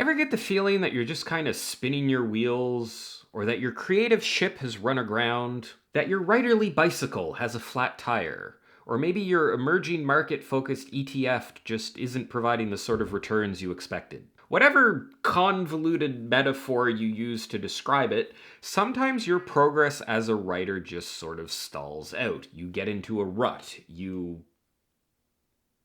Ever get the feeling that you're just kind of spinning your wheels, or that your creative ship has run aground, that your writerly bicycle has a flat tire, or maybe your emerging market-focused ETF just isn't providing the sort of returns you expected? Whatever convoluted metaphor you use to describe it, sometimes your progress as a writer just sort of stalls out. You get into a rut.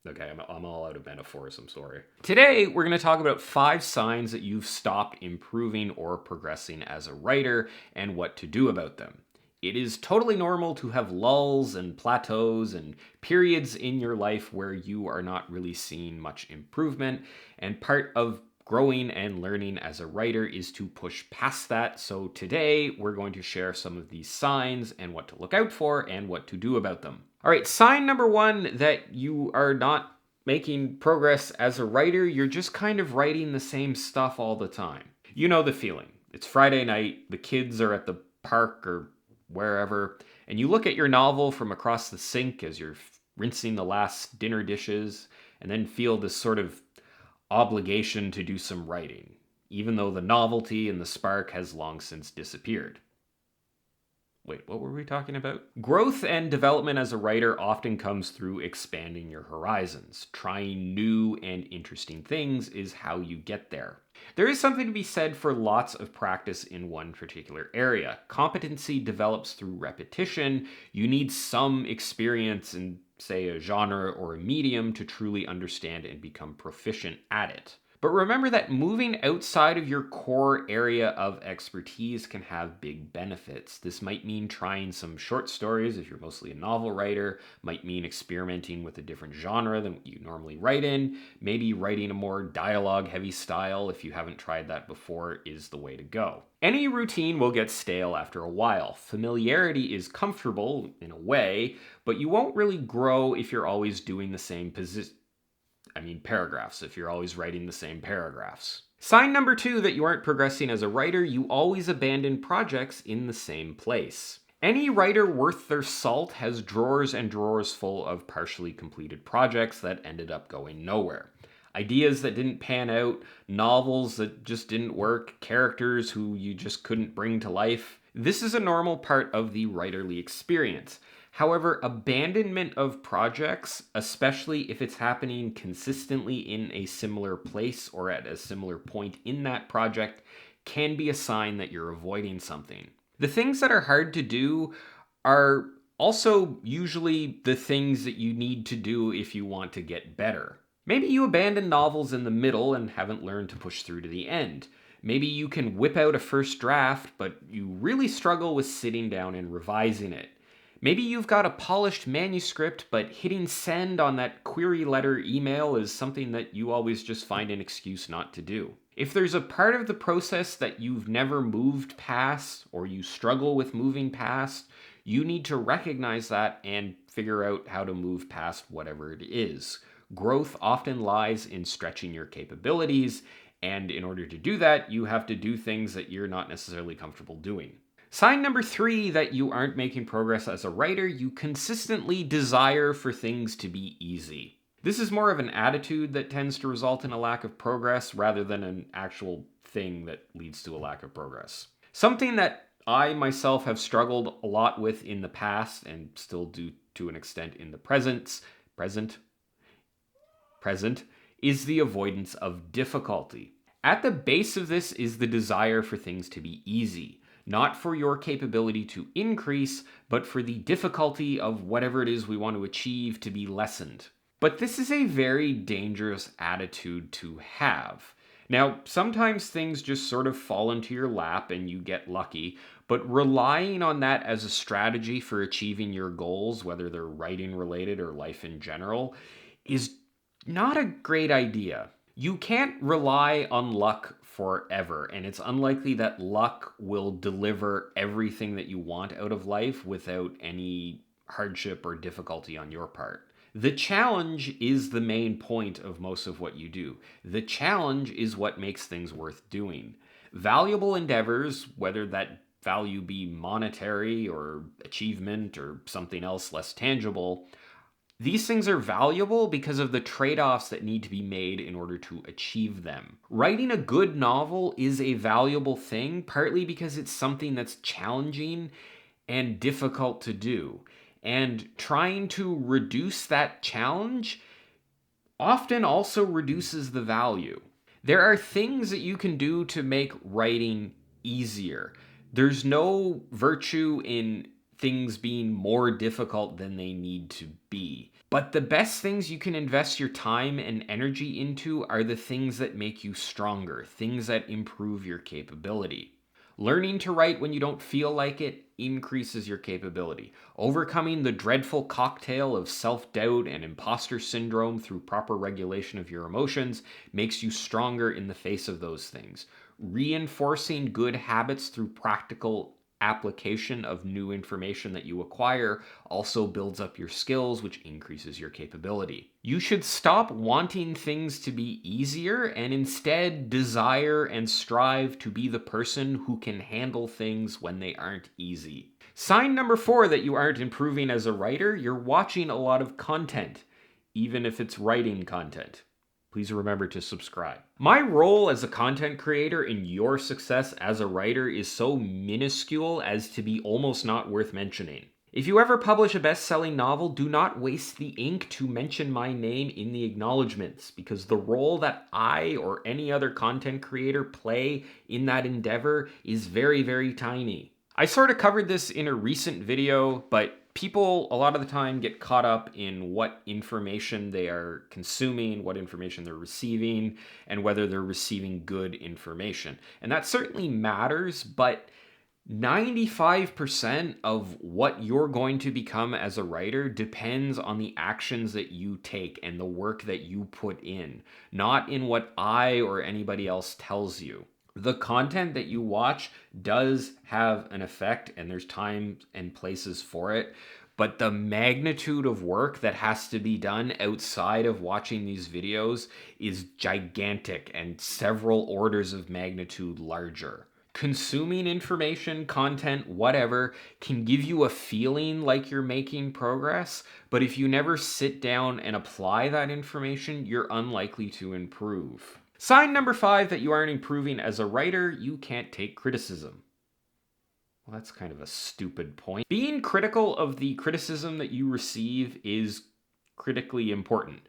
Okay, I'm all out of metaphors, I'm sorry. Today, we're going to talk about 5 signs that you've stopped improving or progressing as a writer and what to do about them. It is totally normal to have lulls and plateaus and periods in your life where you are not really seeing much improvement, and part of growing and learning as a writer is to push past that. So today, we're going to share some of these signs and what to look out for and what to do about them. All right, sign number 1 that you are not making progress as a writer, you're just kind of writing the same stuff all the time. You know the feeling. It's Friday night, the kids are at the park or wherever, and you look at your novel from across the sink as you're rinsing the last dinner dishes, and then feel this sort of obligation to do some writing, even though the novelty and the spark has long since disappeared. Wait, what were we talking about? Growth and development as a writer often comes through expanding your horizons. Trying new and interesting things is how you get there. There is something to be said for lots of practice in one particular area. Competency develops through repetition. You need some experience in, say, a genre or a medium to truly understand and become proficient at it. But remember that moving outside of your core area of expertise can have big benefits. This might mean trying some short stories if you're mostly a novel writer, might mean experimenting with a different genre than what you normally write in, maybe writing a more dialogue-heavy style if you haven't tried that before is the way to go. Any routine will get stale after a while. Familiarity is comfortable in a way, but you won't really grow if you're always doing the same paragraphs, if you're always writing the same paragraphs. Sign number 2 that you aren't progressing as a writer, you always abandon projects in the same place. Any writer worth their salt has drawers and drawers full of partially completed projects that ended up going nowhere. Ideas that didn't pan out, novels that just didn't work, characters who you just couldn't bring to life. This is a normal part of the writerly experience. However, abandonment of projects, especially if it's happening consistently in a similar place or at a similar point in that project, can be a sign that you're avoiding something. The things that are hard to do are also usually the things that you need to do if you want to get better. Maybe you abandon novels in the middle and haven't learned to push through to the end. Maybe you can whip out a first draft, but you really struggle with sitting down and revising it. Maybe you've got a polished manuscript, but hitting send on that query letter email is something that you always just find an excuse not to do. If there's a part of the process that you've never moved past, or you struggle with moving past, you need to recognize that and figure out how to move past whatever it is. Growth often lies in stretching your capabilities, and in order to do that, you have to do things that you're not necessarily comfortable doing. Sign number 3 that you aren't making progress as a writer, you consistently desire for things to be easy. This is more of an attitude that tends to result in a lack of progress rather than an actual thing that leads to a lack of progress. Something that I myself have struggled a lot with in the past and still do to an extent in the present, is the avoidance of difficulty. At the base of this is the desire for things to be easy. Not for your capability to increase, but for the difficulty of whatever it is we want to achieve to be lessened. But this is a very dangerous attitude to have. Now, sometimes things just sort of fall into your lap and you get lucky, but relying on that as a strategy for achieving your goals, whether they're writing related or life in general, is not a great idea. You can't rely on luck forever, and it's unlikely that luck will deliver everything that you want out of life without any hardship or difficulty on your part. The challenge is the main point of most of what you do. The challenge is what makes things worth doing. Valuable endeavors, whether that value be monetary or achievement or something else less tangible, These things are valuable because of the trade-offs that need to be made in order to achieve them. Writing a good novel is a valuable thing, partly because it's something that's challenging and difficult to do. And trying to reduce that challenge often also reduces the value. There are things that you can do to make writing easier. There's no virtue in things being more difficult than they need to be. But the best things you can invest your time and energy into are the things that make you stronger, things that improve your capability. Learning to write when you don't feel like it increases your capability. Overcoming the dreadful cocktail of self-doubt and imposter syndrome through proper regulation of your emotions makes you stronger in the face of those things. Reinforcing good habits through practical application of new information that you acquire also builds up your skills, which increases your capability. You should stop wanting things to be easier and instead desire and strive to be the person who can handle things when they aren't easy. Sign number 4 that you aren't improving as a writer: you're watching a lot of content, even if it's writing content. Please remember to subscribe. My role as a content creator in your success as a writer is so minuscule as to be almost not worth mentioning. If you ever publish a best-selling novel, do not waste the ink to mention my name in the acknowledgments, because the role that I or any other content creator play in that endeavor is very, very tiny. I sort of covered this in a recent video, but people a lot of the time get caught up in what information they are consuming, what information they're receiving, and whether they're receiving good information. And that certainly matters, but 95% of what you're going to become as a writer depends on the actions that you take and the work that you put in, not in what I or anybody else tells you. The content that you watch does have an effect, and there's times and places for it, but the magnitude of work that has to be done outside of watching these videos is gigantic and several orders of magnitude larger. Consuming information, content, whatever, can give you a feeling like you're making progress, but if you never sit down and apply that information, you're unlikely to improve. Sign number 5 that you aren't improving as a writer: you can't take criticism. Well, that's kind of a stupid point. Being critical of the criticism that you receive is critically important.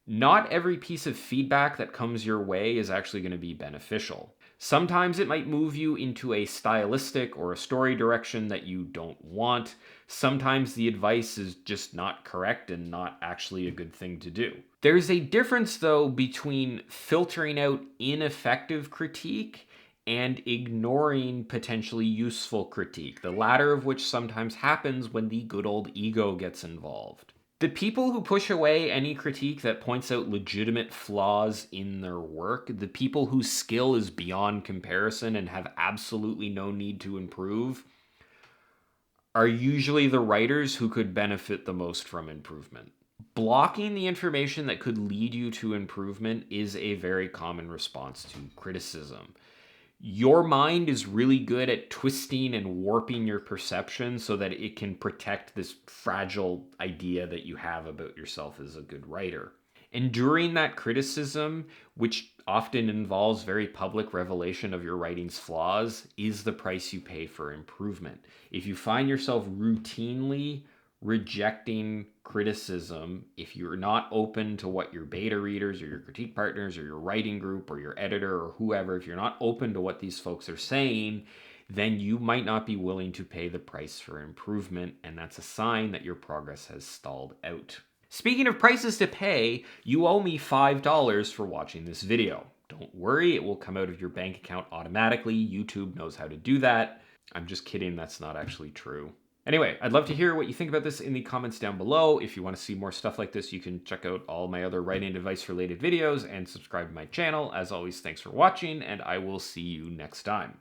Not every piece of feedback that comes your way is actually going to be beneficial. Sometimes it might move you into a stylistic or a story direction that you don't want. Sometimes the advice is just not correct and not actually a good thing to do. There's a difference, though, between filtering out ineffective critique and ignoring potentially useful critique, the latter of which sometimes happens when the good old ego gets involved. The people who push away any critique that points out legitimate flaws in their work, the people whose skill is beyond comparison and have absolutely no need to improve, are usually the writers who could benefit the most from improvement. Blocking the information that could lead you to improvement is a very common response to criticism. Your mind is really good at twisting and warping your perception so that it can protect this fragile idea that you have about yourself as a good writer. Enduring that criticism, which often involves very public revelation of your writing's flaws, is the price you pay for improvement. If you find yourself routinely rejecting criticism, if you're not open to what your beta readers or your critique partners or your writing group or your editor or whoever, if you're not open to what these folks are saying, then you might not be willing to pay the price for improvement, and that's a sign that your progress has stalled out. Speaking of prices to pay, you owe me $5 for watching this video. Don't worry, it will come out of your bank account automatically. YouTube knows how to do that. I'm just kidding, that's not actually true. Anyway, I'd love to hear what you think about this in the comments down below. If you want to see more stuff like this, you can check out all my other writing advice related videos and subscribe to my channel. As always, thanks for watching, and I will see you next time.